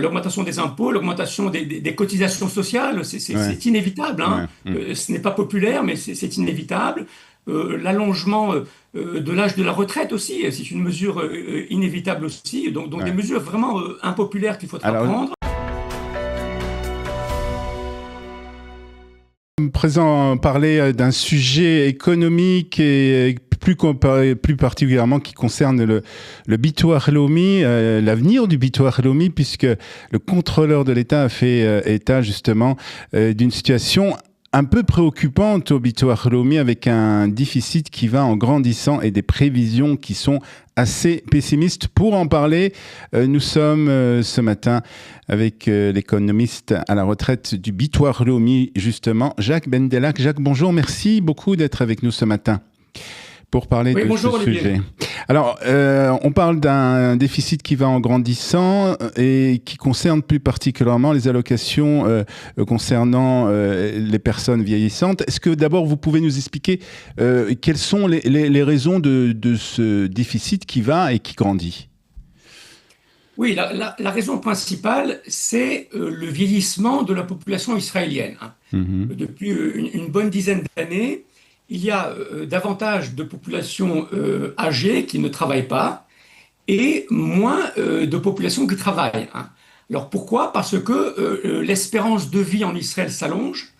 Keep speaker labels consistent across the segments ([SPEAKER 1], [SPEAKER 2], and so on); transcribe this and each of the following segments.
[SPEAKER 1] l'augmentation des impôts, l'augmentation des cotisations sociales,
[SPEAKER 2] Ouais,
[SPEAKER 1] c'est inévitable, hein.
[SPEAKER 2] ouais. Mm.
[SPEAKER 1] Ce n'est pas populaire, mais c'est inévitable. L'allongement de l'âge de la retraite aussi, c'est une mesure inévitable aussi. Donc des
[SPEAKER 2] Ouais.
[SPEAKER 1] mesures vraiment impopulaires qu'il faudra
[SPEAKER 2] Alors,
[SPEAKER 1] prendre.
[SPEAKER 2] présent parler d'un sujet économique et plus particulièrement qui concerne le Bitoire Lomi, l'avenir du Bitoire Lomi, puisque le contrôleur de l'État a fait état justement d'une situation un peu préoccupante au Bitoire Lomi, avec un déficit qui va en grandissant et des prévisions qui sont assez pessimistes. Pour en parler, nous sommes ce matin avec l'économiste à la retraite du Bitoire Lomi, justement, Jacques Bendelac. Jacques, bonjour, merci beaucoup d'être avec nous ce matin pour parler
[SPEAKER 1] Oui,
[SPEAKER 2] de ce
[SPEAKER 1] bonjour Olivier.
[SPEAKER 2] sujet. Alors, on parle d'un déficit qui va en grandissant et qui concerne plus particulièrement les allocations concernant les personnes vieillissantes. Est-ce que d'abord vous pouvez nous expliquer quelles sont les raisons de ce déficit qui va et qui grandit?
[SPEAKER 1] Oui, la raison principale, c'est le vieillissement de la population israélienne, hein.
[SPEAKER 2] Mhm.
[SPEAKER 1] Depuis une bonne dizaine d'années, il y a davantage de populations âgées qui ne travaillent pas et moins de populations qui travaillent, hein. Alors pourquoi? Parce que l'espérance de vie en Israël s'allonge.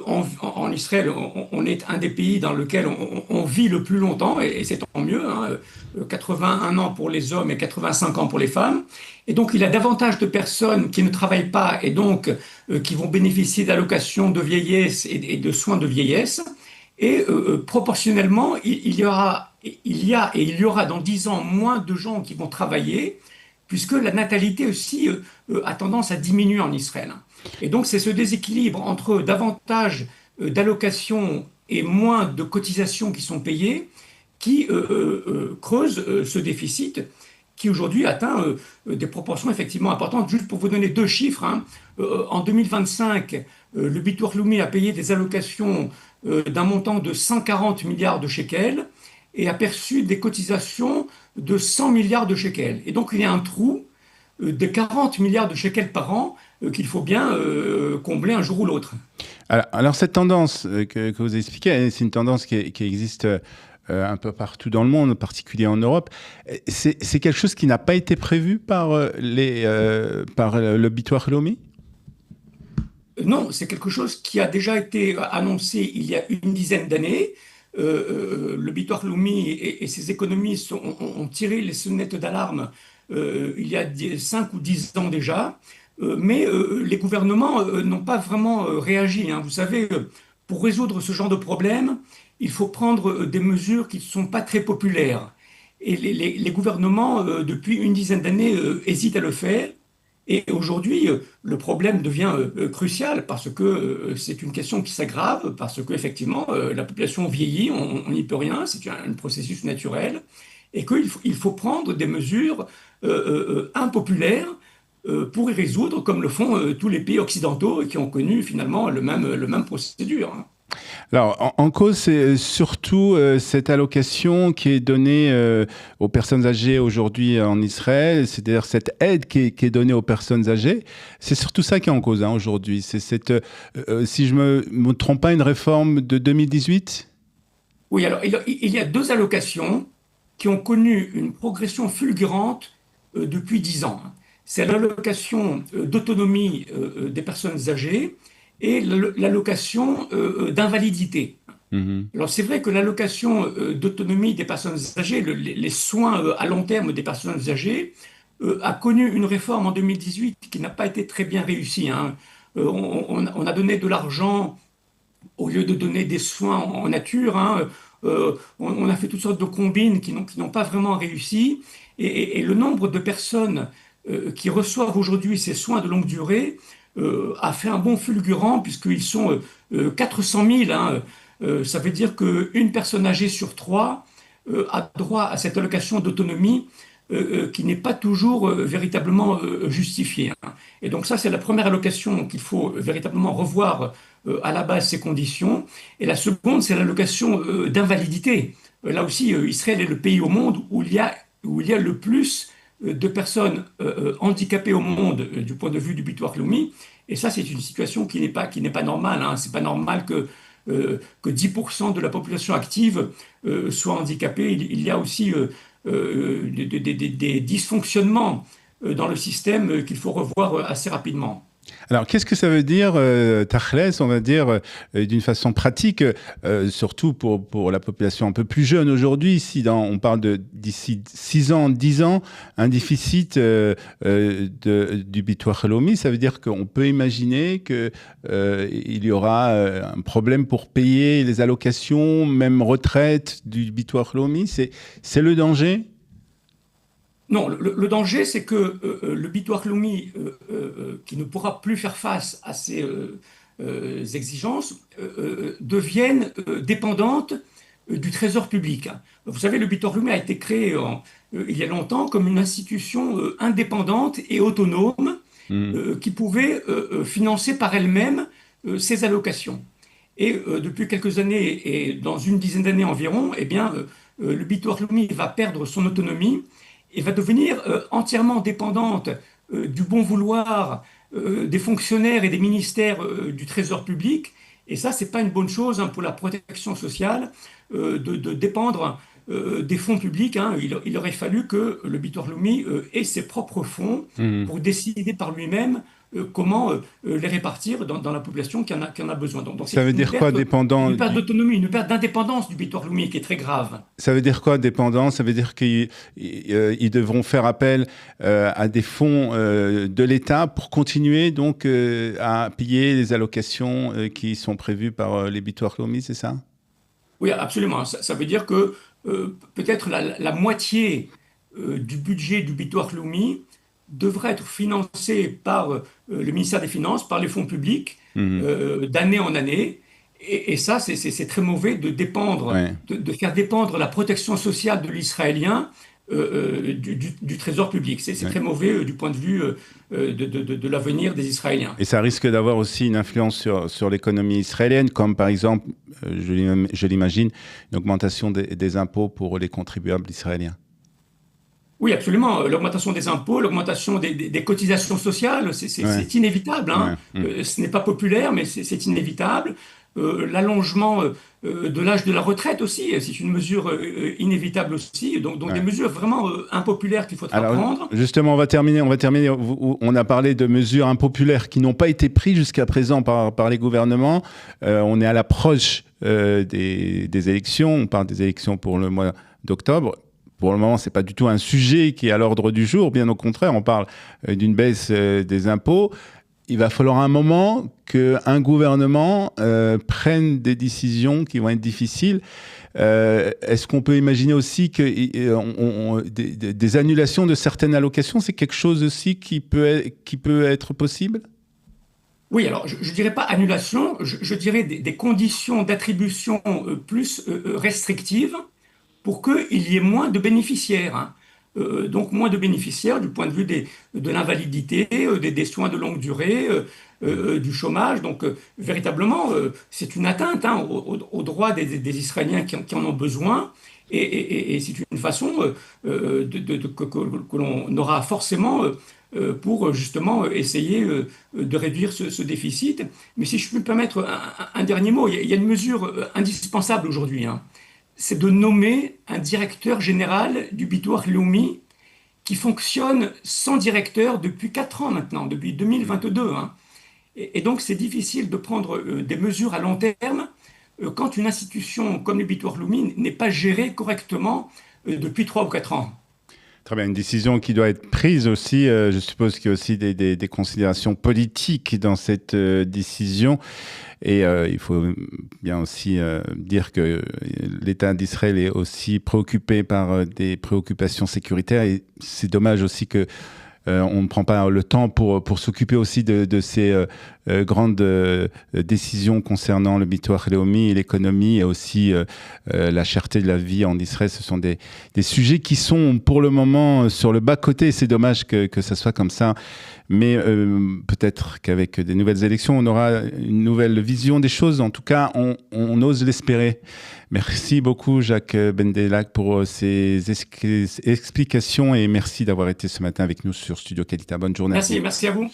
[SPEAKER 1] En Israël, on est un des pays dans lequel on vit le plus longtemps, et c'est tant mieux, hein, 81 ans pour les hommes et 85 ans pour les femmes. Et donc il y a davantage de personnes qui ne travaillent pas et donc qui vont bénéficier d'allocations de vieillesse et de soins de vieillesse. Et proportionnellement, il y aura dans 10 ans moins de gens qui vont travailler, puisque la natalité aussi a tendance à diminuer en Israël. Et donc c'est ce déséquilibre entre davantage d'allocations et moins de cotisations qui sont payées qui creuse ce déficit qui aujourd'hui atteint des proportions effectivement importantes. Juste pour vous donner deux chiffres, hein, en 2025, le Bitur Leumi a payé des allocations d'un montant de 140 milliards de shekels et a perçu des cotisations de 100 milliards de shekels. Et donc il y a un trou de 40 milliards de shekels par an qu'il faut bien combler un jour ou l'autre.
[SPEAKER 2] Alors, cette tendance que vous expliquez, c'est une tendance qui existe un peu partout dans le monde, en particulier en Europe. C'est quelque chose qui n'a pas été prévu par, par le Bitoire Lomi?
[SPEAKER 1] Non, c'est quelque chose qui a déjà été annoncé il y a une dizaine d'années. Le Bitor Lumi et ses économistes ont tiré les sonnettes d'alarme il y a 5 ou 10 ans déjà, mais les gouvernements n'ont pas vraiment réagi, hein. Vous savez, pour résoudre ce genre de problème, il faut prendre des mesures qui ne sont pas très populaires. Et les gouvernements, depuis une dizaine d'années, hésitent à le faire. Et aujourd'hui, le problème devient crucial parce que c'est une question qui s'aggrave, parce qu'effectivement, la population vieillit, on n'y peut rien, c'est un processus naturel, et qu'il faut prendre des mesures impopulaires pour y résoudre, comme le font tous les pays occidentaux qui ont connu finalement le même procédure, hein.
[SPEAKER 2] Alors, en cause, c'est surtout cette allocation qui est donnée aux personnes âgées aujourd'hui en Israël, c'est-à-dire cette aide qui est donnée aux personnes âgées. C'est surtout ça qui est en cause, hein, aujourd'hui. C'est cette, si je me trompe pas, une réforme de 2018?
[SPEAKER 1] Oui, alors il y a deux allocations qui ont connu une progression fulgurante depuis 10 ans, hein. C'est l'allocation d'autonomie des personnes âgées et l'allocation d'invalidité.
[SPEAKER 2] Mhm.
[SPEAKER 1] Alors c'est vrai que l'allocation d'autonomie des personnes âgées, les soins à long terme des personnes âgées, a connu une réforme en 2018 qui n'a pas été très bien réussie, hein. On a donné de l'argent au lieu de donner des soins en nature, hein. On a fait toutes sortes de combines qui n'ont pas vraiment réussi. Et le nombre de personnes qui reçoivent aujourd'hui ces soins de longue durée a fait un bond fulgurant, puisqu'ils sont 400 000, hein. Ça veut dire qu'une personne âgée sur trois a droit à cette allocation d'autonomie qui n'est pas toujours véritablement justifiée, hein. Et donc ça, c'est la première allocation qu'il faut véritablement revoir à la base ses conditions. Et la seconde, c'est l'allocation d'invalidité. Là aussi, Israël est le pays au monde où il y a le plus de personnes handicapées au monde du point de vue du Bitoire Leumi. Et ça, c'est une situation qui n'est pas normale, hein. C'est pas normal que 10% de la population active soit handicapée. Il y a aussi des dysfonctionnements dans le système qu'il faut revoir assez rapidement.
[SPEAKER 2] Alors, qu'est-ce que ça veut dire, Tachlès, on va dire, d'une façon pratique, surtout pour la population un peu plus jeune aujourd'hui, si on parle d'ici 6 ans, 10 ans, un déficit du Bitoire Leumi, ça veut dire qu'on peut imaginer qu'il y aura un problème pour payer les allocations, même retraite du Bitoire Leumi. C'est le danger?
[SPEAKER 1] Non, le danger, c'est que le Bitoire Leumi, qui ne pourra plus faire face à ces exigences, devienne dépendante du Trésor public. Vous savez, le Bitoire Leumi a été créé il y a longtemps comme une institution indépendante et autonome
[SPEAKER 2] Hmm.
[SPEAKER 1] qui pouvait financer par elle-même ses allocations. Et depuis quelques années, et dans une dizaine d'années environ, eh bien, le Bitoire Leumi va perdre son autonomie et va devenir entièrement dépendante du bon vouloir des fonctionnaires et des ministères du Trésor public. Et ça, c'est pas une bonne chose, hein, pour la protection sociale de dépendre des fonds publics, hein. Il aurait fallu que le Bitoire Leumi ait ses propres fonds
[SPEAKER 2] Hmm.
[SPEAKER 1] pour décider par lui-même comment les répartir dans la population qui en a besoin. Donc
[SPEAKER 2] Ça
[SPEAKER 1] c'est
[SPEAKER 2] veut dire quoi, dépendant?
[SPEAKER 1] une perte d'autonomie, une perte d'indépendance du Bitoire Leumi qui est très grave.
[SPEAKER 2] Ça veut dire quoi, dépendant? Ça veut dire qu'ils devront faire appel à des fonds de l'État pour continuer donc à payer les allocations qui sont prévues par les Bitoire Leumi, c'est ça?
[SPEAKER 1] Oui, absolument. Ça veut dire que peut-être la moitié du budget du Bitoire Leumi devrait être financé par le ministère des Finances, par les fonds publics,
[SPEAKER 2] Mhm.
[SPEAKER 1] d'année en année. Et ça, c'est très mauvais de dépendre,
[SPEAKER 2] Ouais.
[SPEAKER 1] de faire dépendre la protection sociale de l'Israélien du Trésor public. C'est
[SPEAKER 2] Ouais.
[SPEAKER 1] très mauvais du point de vue de l'avenir des Israéliens.
[SPEAKER 2] Et ça risque d'avoir aussi une influence sur l'économie israélienne, comme par exemple, je l'imagine, une augmentation des impôts pour les contribuables israéliens.
[SPEAKER 1] Oui, absolument. L'augmentation des impôts, l'augmentation des cotisations sociales,
[SPEAKER 2] Ouais.
[SPEAKER 1] c'est inévitable,
[SPEAKER 2] Ouais.
[SPEAKER 1] hein. Ce n'est pas populaire, mais c'est inévitable. L'allongement de l'âge de la retraite aussi, c'est une mesure inévitable aussi. Donc des
[SPEAKER 2] Ouais.
[SPEAKER 1] mesures vraiment impopulaires qu'il faudra
[SPEAKER 2] Alors,
[SPEAKER 1] prendre.
[SPEAKER 2] justement, on va terminer. On a parlé de mesures impopulaires qui n'ont pas été prises jusqu'à présent par les gouvernements. On est à l'approche des élections. On parle des élections pour le mois d'octobre. Pour le moment, c'est pas du tout un sujet qui est à l'ordre du jour. Bien au contraire, on parle d'une baisse des impôts. Il va falloir un moment qu'un gouvernement prenne des décisions qui vont être difficiles. Est-ce qu'on peut imaginer aussi que des annulations de certaines allocations, c'est quelque chose aussi qui peut être possible?
[SPEAKER 1] Oui, alors je ne dirais pas annulation, je dirais des conditions d'attribution plus restrictives pour qu'il y ait moins de bénéficiaires, hein. Donc moins de bénéficiaires du point de vue de l'invalidité, des soins de longue durée, du chômage. Donc véritablement, c'est une atteinte, hein, aux droits des Israéliens qui en ont besoin. Et c'est une façon que l'on aura forcément pour justement essayer de réduire ce déficit. Mais si je peux me permettre un dernier mot, il y a une mesure indispensable aujourd'hui, hein. C'est de nommer un directeur général du Bitoire Leumi qui fonctionne sans directeur depuis 4 ans maintenant, depuis 2022, hein. Et donc c'est difficile de prendre des mesures à long terme quand une institution comme le Bitoire Leumi n'est pas gérée correctement depuis 3 ou 4 ans.
[SPEAKER 2] Très bien, une décision qui doit être prise aussi. Je suppose qu'il y a aussi des considérations politiques dans cette décision. Et il faut bien aussi dire que l'État d'Israël est aussi préoccupé par des préoccupations sécuritaires. Et c'est dommage aussi que on ne prend pas le temps pour s'occuper aussi de ces grandes décisions concernant le Bitoire Leumi et l'économie et aussi la cherté de la vie en Israël. Ce sont des sujets qui sont pour le moment sur le bas-côté. C'est dommage que ça soit comme ça. Mais peut-être qu'avec des nouvelles élections, on aura une nouvelle vision des choses. En tout cas, on ose l'espérer. Merci beaucoup, Jacques Bendelak, pour ces explications et merci d'avoir été ce matin avec nous sur Studio Kalita. Bonne journée.
[SPEAKER 1] Merci à vous.